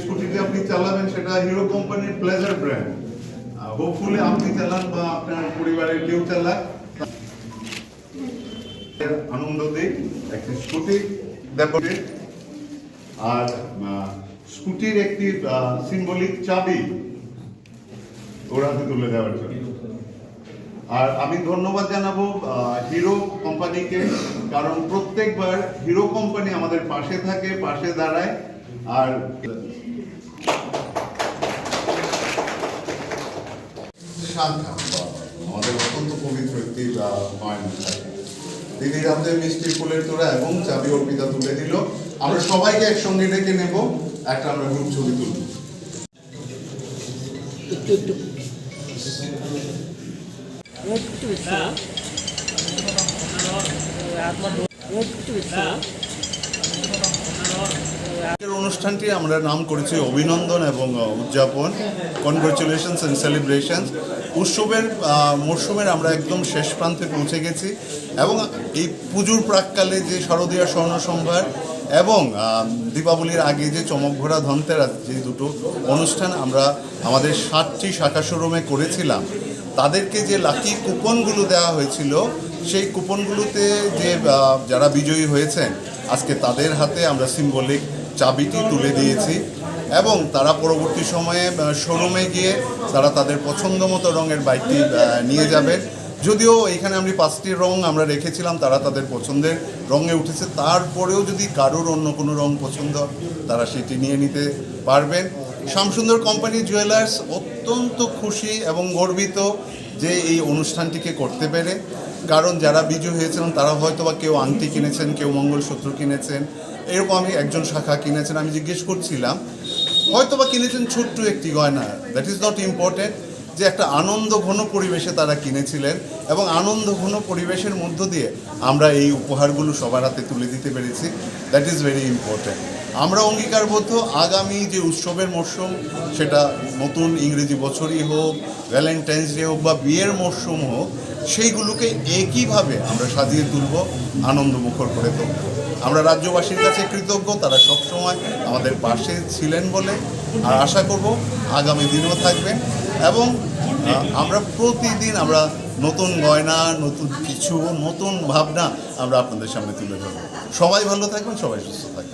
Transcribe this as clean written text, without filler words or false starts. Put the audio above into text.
স্কুটিটি আপনি চালাবেন সেটা হিরো কোম্পানির প্লেজার ব্র্যান্ড। হোপফুলি আপনি চালান বা আপনার পরিবারের কেউ চালাক, আনন্দ দিই একটি স্কুটি দেবো। আর স্কুটির একটি সিম্বলিক চাবি ওর হাতে তুলে দেওয়ার জন্য। আর আমি ধন্যবাদ জানাবো হিরো কোম্পানিকে, কারণ প্রত্যেকবার হিরো কোম্পানি আমাদের পাশে থাকে, পাশে দাঁড়ায়। আর আমাদের অত্যন্ত পবিত্র একটি মায়ের থাকে, তিনি আমাদের মিষ্টি ফুলের তোড়া এবং চাবি অর্পিতা তুলে দিল। আমরা সবাইকে একসঙ্গে ডেকে নেব, একটা আমরা গ্রুপ ছবি তুলব। অনুষ্ঠানটি আমরা নাম করেছি অভিনন্দন এবং উদযাপন, কনগ্রাচুলেশনস এন্ড সেলিব্রেশনস। উৎসবের মরশুমের আমরা একদম শেষ প্রান্তে পৌঁছে গেছি এবং এই পুজোর প্রাককালে যে শারদীয়া স্বর্ণ সম্ভার এবং দীপাবলির আগে যে চমকভরা ধনতেরাস, যে দুটো অনুষ্ঠান আমরা আমাদের 7টি শাখা শোরুমে করেছিলাম, তাদেরকে যে লাকি কুপনগুলো দেওয়া হয়েছিল, সেই কুপনগুলোতে যে যারা বিজয়ী হয়েছেন আজকে তাদের হাতে আমরা সিম্বলিক চাবিটি তুলে দিয়েছি এবং তারা পরবর্তী সময়ে শোরুমে গিয়ে তারা তাদের পছন্দ মতো রঙের বাইকটি নিয়ে যাবেন। যদিও এখানে আমরা 5টি রং আমরা রেখেছিলাম, তারা তাদের পছন্দের রঙে উঠেছে, তারপরেও যদি কারোর অন্য কোনো রং পছন্দ তারা সেটি নিয়ে নিতে পারবেন। শ্যামসুন্দর কোম্পানি জুয়েলার্স অত্যন্ত খুশি এবং গর্বিত যে এই অনুষ্ঠানটিকে করতে পেরে, কারণ যারা বিজয়ী হয়েছিলেন তারা হয়তো বা কেউ আংটি কিনেছেন, কেউ মঙ্গলসূত্র কিনেছেন, এরকম আমি একজন শাখা কিনেছেন। আমি জিজ্ঞেস করছিলাম হয়তো বা কিনেছেন ছোট্ট একটি গয়না, দ্যাট ইজ নট ইম্পর্টেন্ট, যে একটা আনন্দ ঘন পরিবেশে তারা কিনেছিলেন এবং আনন্দ ঘন পরিবেশের মধ্য দিয়ে আমরা এই উপহারগুলো সবার হাতে তুলে দিতে পেরেছি। That is very important. আমরা অঙ্গীকারবদ্ধ আগামী যে উৎসবের মরশুম, সেটা নতুন ইংরেজি বছরই হোক, ভ্যালেন্টাইন্স ডে হোক বা বিয়ের মরশুম হোক, সেইগুলোকে একইভাবে আমরা সাজিয়ে তুলব, আনন্দমুখর করে তুলব। আমরা রাজ্যবাসীর কাছে কৃতজ্ঞ, তারা সবসময় আমাদের পাশে ছিলেন বলে, আর আশা করব আগামী দিনও থাকবেন এবং আমরা প্রতিদিন আমরা নতুন গয়না, নতুন কিছু, নতুন ভাবনা আমরা আপনাদের সামনে তুলে ধরব। সবাই ভালো থাকবেন, সবাই সুস্থ থাকবেন।